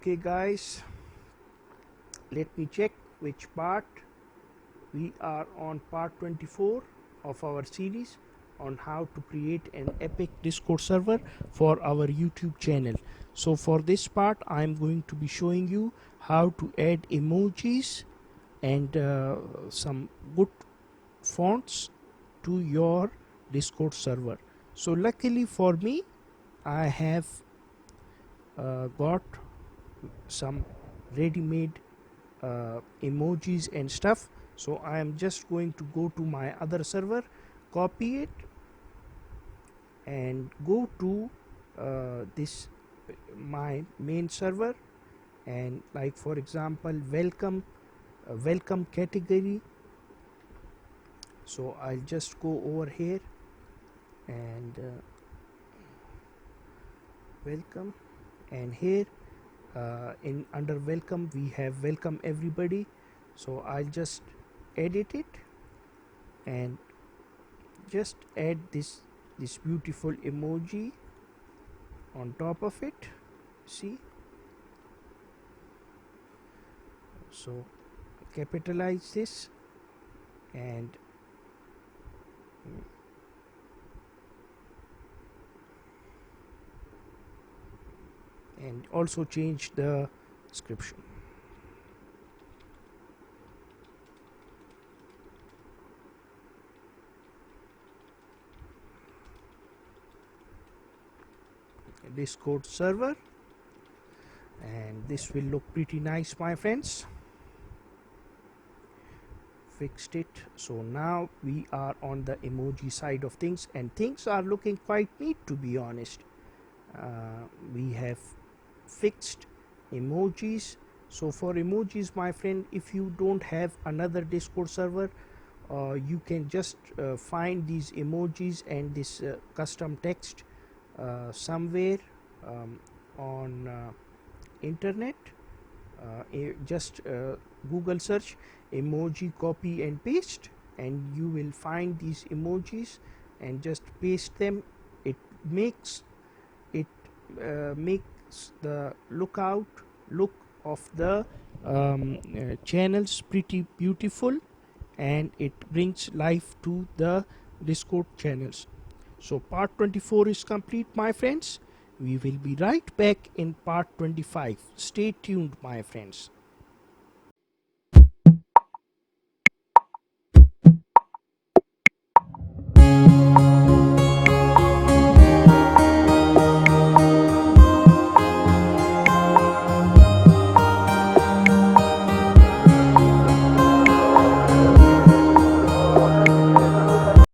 Okay guys, let me check which part. We are on part 24 of our series on how to create an epic Discord server for our YouTube channel. So for this part I am going to be showing you how to add emojis and some good fonts to your Discord server. So luckily for me, I have got some ready-made emojis and stuff. So I am just going to go to my other server, copy it and go to this my main server, and like for example welcome category. So I'll just go over here and welcome, and here in under welcome we have welcome everybody. So I'll just edit it and just add this beautiful emoji on top of it. See, so capitalize this and also change the description. Discord server, and this will look pretty nice, my friends. Fixed it. So now we are on the emoji side of things, and things are looking quite neat, to be honest. We have fixed emojis. So for emojis, my friend, if you don't have another Discord server, you can just find these emojis and this custom text somewhere on internet. Just Google search emoji copy and paste, and you will find these emojis and just paste them. It makes the look of the channels pretty beautiful, and it brings life to the Discord channels. So part 24 is complete, my friends. We will be right back in part 25. Stay tuned, my friends.